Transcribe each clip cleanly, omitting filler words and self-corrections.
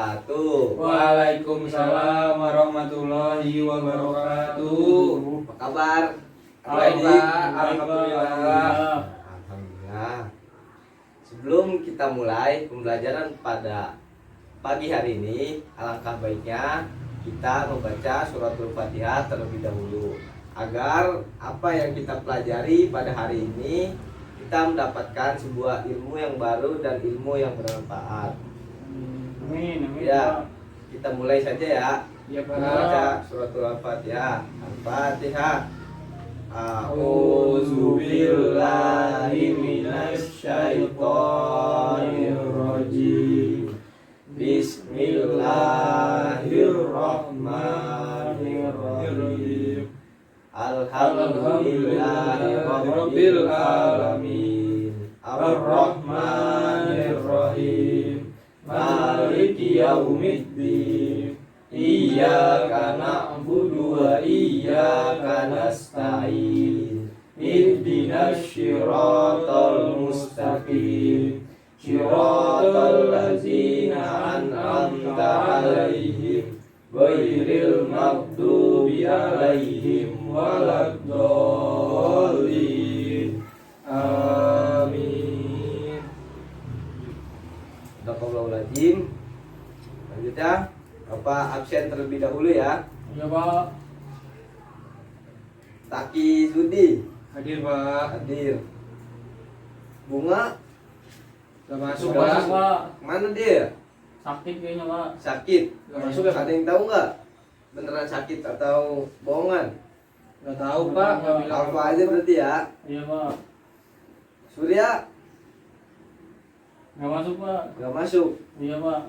wabarakatuh. Waalaikumsalam warahmatullahi wabarakatuh. Apa kabar? Baik, Baik. Pak. Alhamdulillah. Alhamdulillah. Sebelum kita mulai pembelajaran pada pagi hari ini, alangkah baiknya kita membaca suratul Fatihah terlebih dahulu agar apa yang kita pelajari pada hari ini kita mendapatkan sebuah ilmu yang baru dan ilmu yang bermanfaat. Amin, amin. Ya, kita mulai saja ya. Ya, Pak. Membaca suratul Fatihah. Al-Fatihah. A'udzu billahi minasy syaithanir rajim. Bismillahirrahmanirrahim. Alhamdulillahirabbil alamin. Ar-Rahmanir-Rahim. Maliki yaumiddin. Iyyaka na'budu wa iyyaka nasta'in. Ihdinas shiratal mustaqim. Shiratal ladzina an'amta 'alaihim ghairil maghdubi 'alaihim waladdallin. Amin. Astagfirullahaladzim. Lanjutnya, Bapak absen terlebih dahulu ya. Ya, Pak. Taki Zudi Hadir, Pak. hadir. Bunga Gak masuk, Gak Pak. mana dia? Sakit kayaknya, Pak. Sakit. Gak masuk ya, Pak? Ada yang tahu nggak? Beneran sakit atau bohongan? Gak tahu, Pak. Gak bilang Apa aja berarti ya. Iya, Pak. Surya Gak masuk, Pak. nggak masuk. Iya, Pak.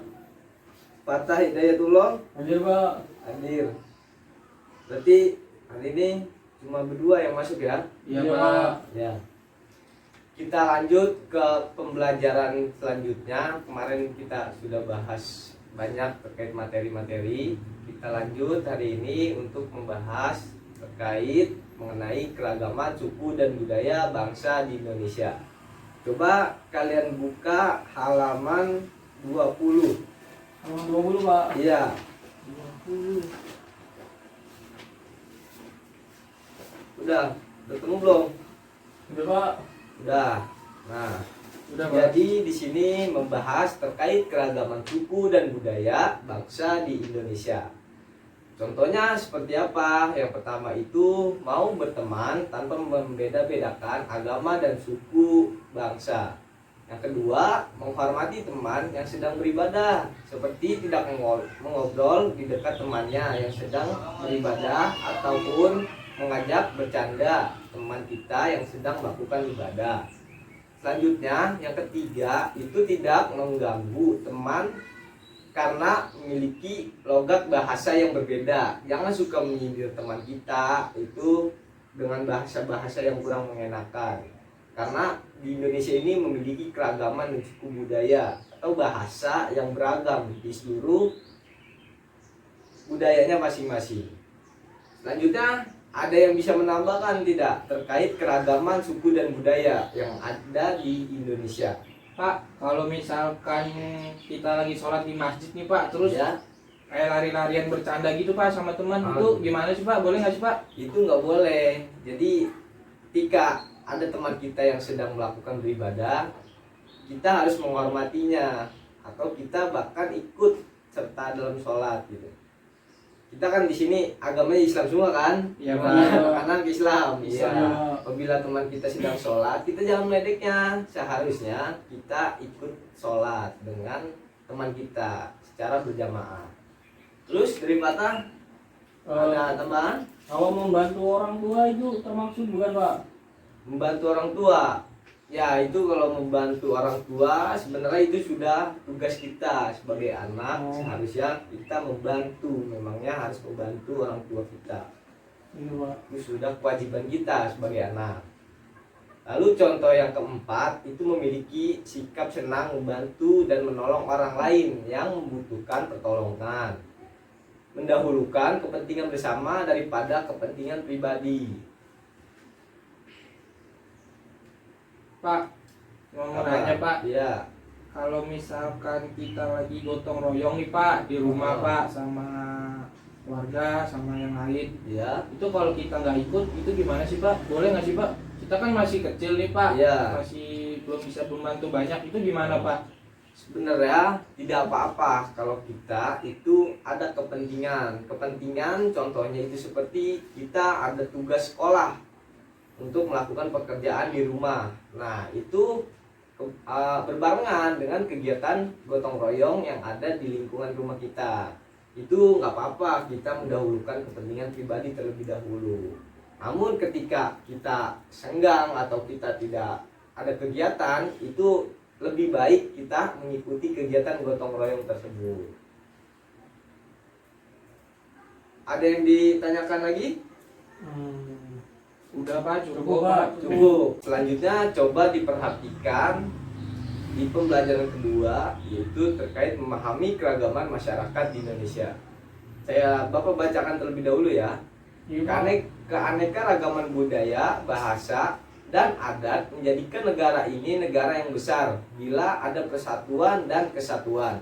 Fatah Hidayatullah Hadir, Pak. hadir. Berarti hari ini cuma berdua yang masuk ya. Iya, Pak. Ya. Kita lanjut ke pembelajaran selanjutnya. Kemarin kita sudah bahas banyak terkait materi-materi. Kita lanjut hari ini untuk membahas terkait mengenai keragaman suku dan budaya bangsa di Indonesia. Coba kalian buka halaman 20. Halaman 20, Pak. Iya. 20. Udah ketemu belum? Udah, Pak. Udah. Nah, Udah, Pak. jadi di sini membahas terkait keragaman suku dan budaya bangsa di Indonesia. Contohnya seperti apa? Yang pertama itu mau berteman tanpa membeda-bedakan agama dan suku bangsa. Yang kedua, menghormati teman yang sedang beribadah, seperti tidak mengobrol di dekat temannya yang sedang beribadah ataupun mengajak bercanda teman kita yang sedang melakukan ibadah. Selanjutnya, yang ketiga itu tidak mengganggu teman karena memiliki logat bahasa yang berbeda. Jangan suka menyindir teman kita itu dengan bahasa-bahasa yang kurang mengenakan. Karena di Indonesia ini memiliki keragaman dan suku budaya atau bahasa yang beragam di seluruh budayanya masing-masing. Selanjutnya, ada yang bisa menambahkan tidak terkait keragaman suku dan budaya yang ada di Indonesia? Pak, kalau misalkan kita lagi sholat di masjid nih, Pak, terus Ya, kayak lari-larian bercanda gitu, Pak, sama teman, itu gimana sih, Pak? Boleh nggak sih, Pak? itu nggak boleh. Jadi ketika ada teman kita yang sedang melakukan beribadah, kita harus menghormatinya atau kita bahkan ikut serta dalam sholat gitu. Kita kan di sini agamanya Islam semua kan? Iya, Pak. Kanan ke Islam. Islam. Iya. Apabila teman kita sedang sholat, kita jangan meledeknya. Seharusnya kita ikut sholat dengan teman kita secara berjamaah. Terus dari Patah ada tambahan? Kalau membantu orang tua itu termaksud bukan, Pak? Membantu orang tua. Ya, itu kalau membantu orang tua sebenarnya itu sudah tugas kita sebagai anak. Seharusnya kita membantu, memangnya harus membantu orang tua kita. Iya, Pak. Itu sudah kewajiban kita sebagai anak. Lalu contoh yang keempat itu memiliki sikap senang membantu dan menolong orang lain yang membutuhkan pertolongan. Mendahulukan kepentingan bersama daripada kepentingan pribadi. Pak, mau nanya, Pak. Iya. kalau misalkan kita lagi gotong royong nih Pak di rumah Pak sama warga sama yang lain, Ya. itu kalau kita nggak ikut itu gimana sih Pak? Boleh nggak sih Pak? Kita kan masih kecil nih Pak, Iya. masih belum bisa membantu banyak, itu gimana Pak? Sebenarnya tidak apa-apa kalau kita itu ada kepentingan contohnya itu seperti kita ada tugas sekolah untuk melakukan pekerjaan di rumah. Nah itu berbarengan dengan kegiatan gotong royong yang ada di lingkungan rumah kita. Itu nggak apa-apa, kita mendahulukan kepentingan pribadi terlebih dahulu. Namun ketika kita senggang atau kita tidak ada kegiatan, itu lebih baik kita mengikuti kegiatan gotong royong tersebut. Ada yang ditanyakan lagi? Udah Pak, cukup Cukup, Pak. Pak. Cukup. Selanjutnya coba diperhatikan di pembelajaran kedua, yaitu terkait memahami keragaman masyarakat di Indonesia. Bapak bacakan terlebih dahulu ya. Keanekaragaman budaya, bahasa, dan adat menjadikan negara ini negara yang besar bila ada persatuan dan kesatuan.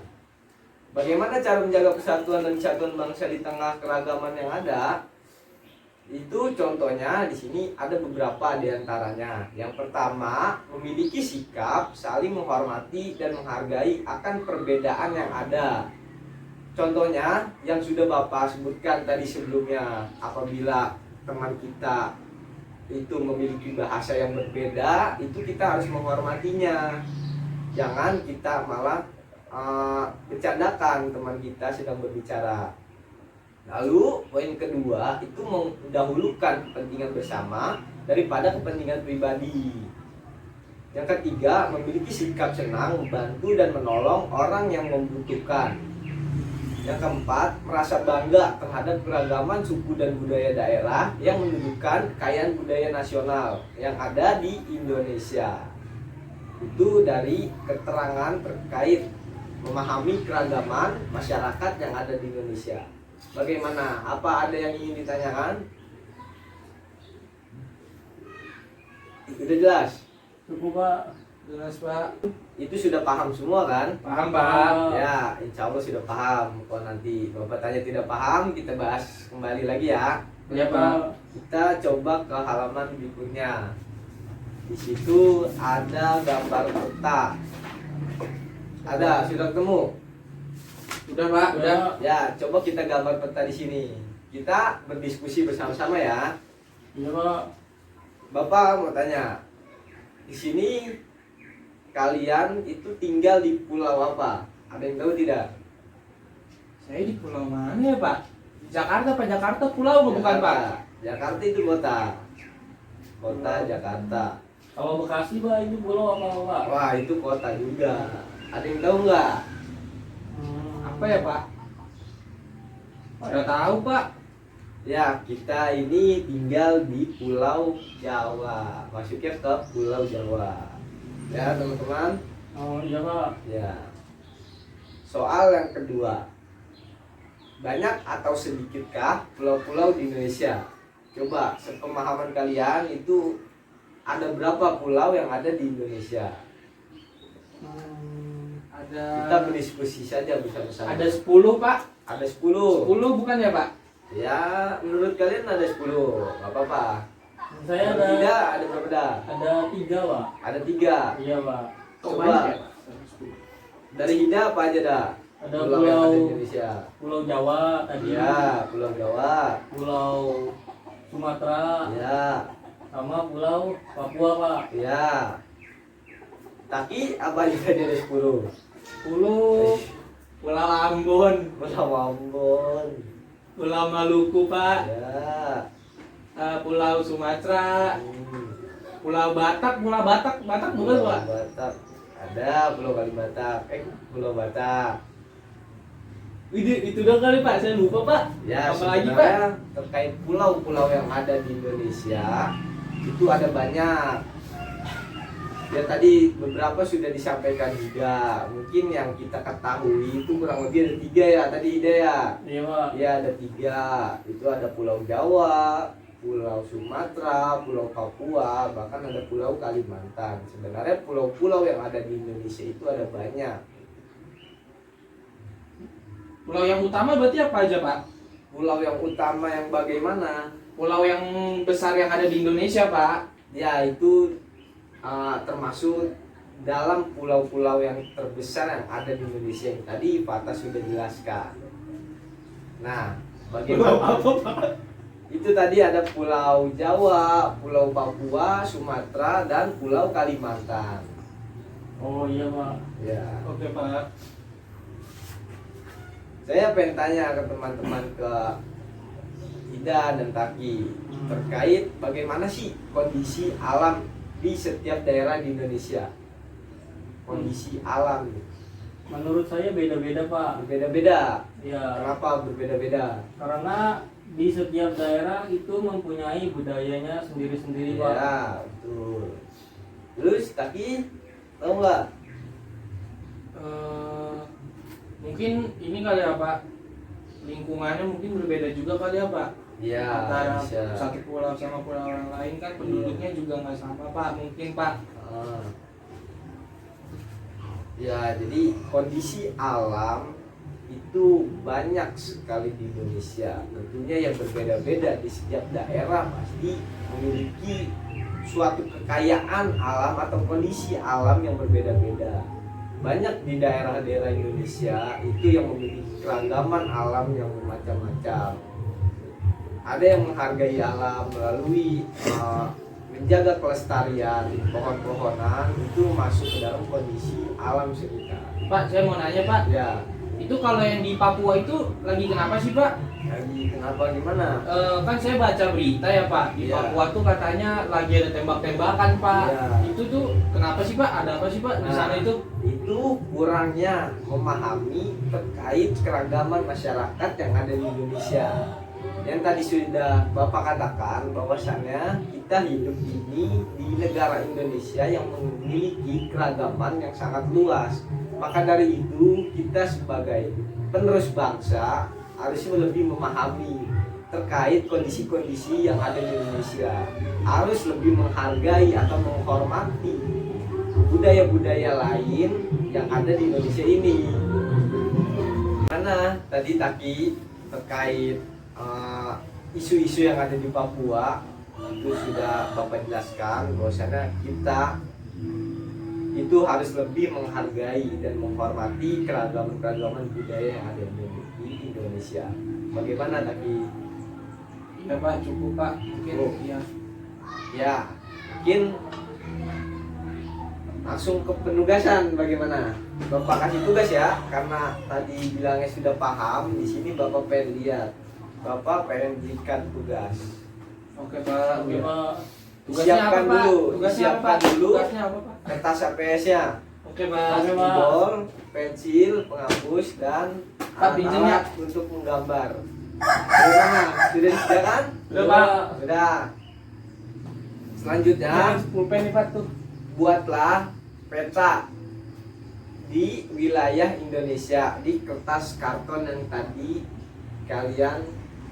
Bagaimana cara menjaga persatuan dan kesatuan bangsa di tengah keragaman yang ada? Itu contohnya di sini ada beberapa di antaranya. Yang pertama, memiliki sikap saling menghormati dan menghargai akan perbedaan yang ada. Contohnya yang sudah Bapak sebutkan tadi sebelumnya, apabila teman kita itu memiliki bahasa yang berbeda, itu kita harus menghormatinya. Jangan kita malah bercandakan teman kita sedang berbicara. Lalu poin kedua itu mendahulukan kepentingan bersama daripada kepentingan pribadi. Yang ketiga, memiliki sikap senang membantu dan menolong orang yang membutuhkan. Yang keempat, merasa bangga terhadap keragaman suku dan budaya daerah yang menunjukkan kekayaan budaya nasional yang ada di Indonesia. Itu dari keterangan terkait memahami keragaman masyarakat yang ada di Indonesia. Bagaimana? Apa ada yang ingin ditanyakan? Sudah jelas? Cukup Pak. Jelas Pak. Itu sudah paham semua kan? Paham Pak. Ya, insya Allah sudah paham. Kalau nanti Bapak tanya tidak paham, kita bahas kembali lagi ya. Ya Pak. Kita coba ke halaman berikutnya. Di situ ada gambar peta. Ada, sudah ketemu? Udah Pak, udah. Ya, coba kita gambar peta di sini. Kita berdiskusi bersama-sama ya. Iya Pak. Bapak mau tanya, di sini kalian itu tinggal di pulau apa? Ada yang tahu tidak? Saya di pulau mana ya Pak? Jakarta Pak, Jakarta pulau bukan Pak? Jakarta itu kota. Kota Jakarta. Kalau Bekasi Pak itu pulau apa Pak? Wah, itu kota juga. Ada yang tahu nggak? Apa ya Pak? Udah tahu Pak. Ya, kita ini tinggal di Pulau Jawa. Masuknya ke Pulau Jawa. Ya, teman-teman. Oh iya Pak. Ya. Soal yang kedua. Banyak atau sedikitkah pulau-pulau di Indonesia? Coba, sepemahaman kalian itu ada berapa pulau yang ada di Indonesia? Ada. Kita berdiskusi saja bersama-sama. Ada 10 Pak. Ada 10. 10 bukan ya Pak? Ya, menurut kalian ada 10. Gak apa-apa. Saya Kalau ada tidak, ada berapa dah? ada 3 Pak. Ada 3. Iya Pak. Kok Coba. banyak ya, Pak? Dari Hida apa aja dah? Ada yang ada di pulau Indonesia. Pulau Jawa tadi. Ya, Pulau Jawa. Pulau Sumatera Ya, sama Pulau Papua Pak. ya. Tapi apa aja tadi ada 10? 10 Pulau Ambon, Pulau Ambon. Pulau Maluku Pak, Ya. Pulau Sumatera, Hmm. Pulau Batak bukan Pulau Pak? Batak. Ada Pulau Kalibatak. Pulau Batak. Itu dong kali Pak, saya lupa Pak. Ya, Apa lagi Pak? sebenarnya terkait pulau-pulau yang ada di Indonesia itu ada banyak. Ya tadi beberapa sudah disampaikan juga. Mungkin yang kita ketahui itu kurang lebih ada 3 ya tadi ide ya. Iya Pak. Ya ada 3. Itu ada Pulau Jawa, Pulau Sumatera, Pulau Papua, bahkan ada Pulau Kalimantan. Sebenarnya pulau-pulau yang ada di Indonesia itu ada banyak. Pulau yang utama berarti apa aja Pak? Pulau yang utama yang bagaimana? Pulau yang besar yang ada di Indonesia Pak? Ya itu termasuk dalam pulau-pulau yang terbesar yang ada di Indonesia yang tadi Fata sudah jelaskan. Nah, bagaimana? Itu tadi ada Pulau Jawa, Pulau Papua, Sumatera, dan Pulau Kalimantan. Oh iya Pak. Ya, Oke Pak. saya pengen tanya ke teman-teman ke Ida dan Taki terkait bagaimana sih kondisi alam di setiap daerah di Indonesia. Kondisi alam Menurut saya beda-beda Pak. berbeda-beda. Ya, Kenapa berbeda-beda? karena di setiap daerah itu mempunyai budayanya sendiri-sendiri Pak. Ya, betul. Terus Taki tahu nggak? Mungkin ini kali ya Pak, lingkungannya mungkin berbeda juga kali ya Pak. Ya, Antara bisa. satu pulau sama pulau yang lain kan penduduknya juga nggak sama Pak, mungkin Pak. Ah. Ya, jadi kondisi alam itu banyak sekali di Indonesia. Tentunya yang berbeda-beda di setiap daerah pasti memiliki suatu kekayaan alam atau kondisi alam yang berbeda-beda. Banyak di daerah-daerah Indonesia itu yang memiliki keragaman alam yang macam-macam. Ada yang menghargai alam melalui menjaga kelestarian pohon-pohonan, itu masuk ke dalam kondisi alam sekitar. Pak, saya mau nanya Pak, Ya, itu kalau yang di Papua itu lagi kenapa sih Pak? lagi kenapa gimana? Kan saya baca berita ya Pak, di Iya. Papua tuh katanya lagi ada tembak-tembakan Pak. Iya. Itu tuh kenapa sih Pak? Ada apa sih Pak di sana itu? Itu kurangnya memahami terkait keragaman masyarakat yang ada di Indonesia. Yang tadi sudah Bapak katakan bahwasannya kita hidup ini di negara Indonesia yang memiliki keragaman yang sangat luas. Maka dari itu kita sebagai penerus bangsa harusnya lebih memahami terkait kondisi-kondisi yang ada di Indonesia. Harus lebih menghargai atau menghormati budaya-budaya lain yang ada di Indonesia ini. Mana tadi Taki terkait isu-isu yang ada di Papua itu sudah Bapak jelaskan bahwasanya kita itu harus lebih menghargai dan menghormati keragaman-keragaman budaya yang ada di Indonesia. Bagaimana Taki? Ya Pak, cukup Pak. Mungkin Oh. ya. Ya, mungkin langsung ke penugasan bagaimana? Bapak kasih tugas ya, karena tadi bilangnya sudah paham. Di sini Bapak pengen lihat, Bapak pengen berikan tugas. Oke Pak. Oke Pak. Tugasnya apa Siapkan Pak? dulu, Tugasnya apa disiapkan Pak? dulu. Tugasnya apa Pak? Kertas APS-nya, Oke Pak. Oke, Pak. spidol, pensil, penghapus, dan Pak, pinjamnya. alat untuk menggambar. Bagaimana? Sudah disediakan? Sudah, Pak. Sudah. Selanjutnya, pulpen nih Pak tuh. buatlah peta di wilayah Indonesia di kertas karton yang tadi kalian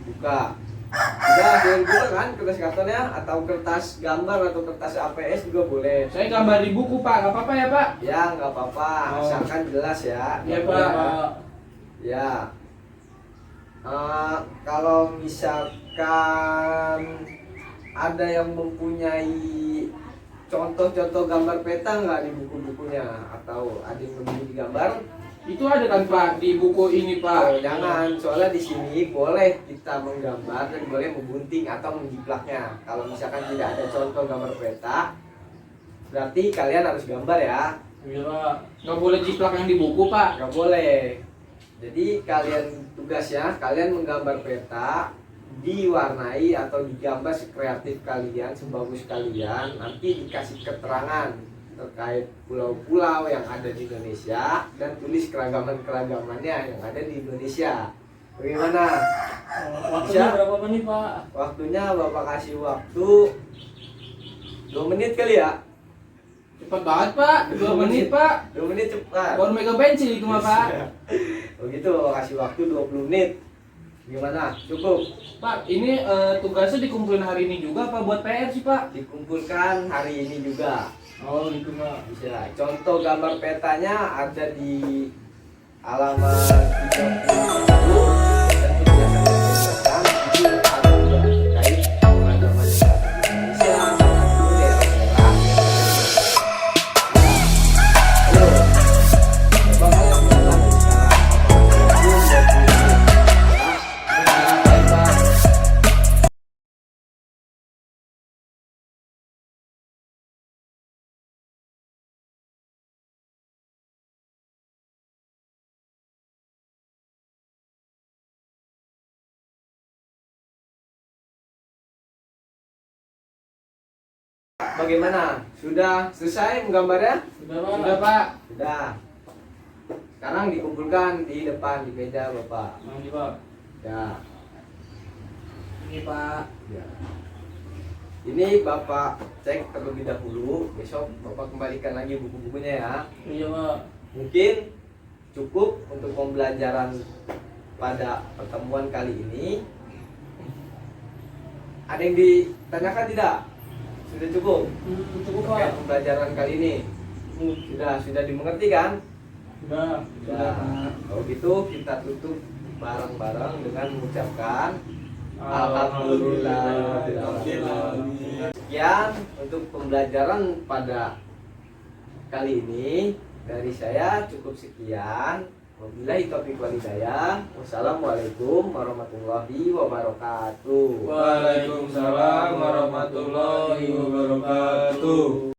buka. Sudah buka kan kertas kartonnya, atau kertas gambar atau kertas APS juga boleh. Saya gambar di buku Pak, nggak apa-apa ya Pak? Ya nggak apa-apa, Oh. asalkan jelas ya. Iya, Oke, Pak. Pak. Ya. Kalau misalkan ada yang mempunyai contoh-contoh gambar peta nggak di buku-bukunya, atau ada yang lebih digambar? Itu ada kan Pak di buku ini Oh, Pak. jangan, soalnya di sini boleh kita menggambar dan boleh membunting atau menjiplaknya. Kalau misalkan tidak ada contoh gambar peta, berarti kalian harus gambar ya. Iya Pak. Nggak boleh jiplak yang di buku Pak. Nggak boleh. Jadi kalian tugasnya, kalian menggambar peta, diwarnai atau digambar sekreatif kalian, sebagus kalian. Nanti dikasih keterangan terkait pulau-pulau yang ada di Indonesia dan tulis keragaman-keragamannya yang ada di Indonesia. Bagaimana? Waktunya Bisa? berapa menit Pak? Waktunya Bapak kasih waktu 2 menit kali ya? Cepet banget Pak, 2 menit Pak. 2 menit cepat. Baru megang pensil itu mah Pak. Begitu Bapak kasih waktu 20 menit. Gimana? Cukup? Pak, ini tugasnya dikumpulin hari ini juga apa buat PR sih Pak? Dikumpulkan hari ini juga. Oh itu Pak. Bisa. Contoh gambar petanya ada di halaman 31 dan biasa disebutkan itu ada juga terkait keragaman Indonesia. Bagaimana? Sudah selesai menggambarnya? Sudah Pak. Sudah Pak. Sudah. Sekarang dikumpulkan di depan di meja Bapak. Mandi Pak. Ya. Ini Pak. Ya. Ini Bapak cek terlebih dahulu. Besok Bapak kembalikan lagi buku-bukunya ya. Iya Pak. Mungkin cukup untuk pembelajaran pada pertemuan kali ini. Ada yang ditanyakan tidak? Sudah cukup? Cukup Terkait Pak. pembelajaran kali ini. Sudah dimengerti kan? Sudah. Sudah. Kalau gitu kita tutup bareng-bareng dengan mengucapkan Alhamdulillah. Sekian untuk pembelajaran pada kali ini. Dari saya cukup sekian. Wabillahi taufiq wal hidayah. Wassalamualaikum warahmatullahi wabarakatuh. Waalaikumsalam warahmatullahi wabarakatuh.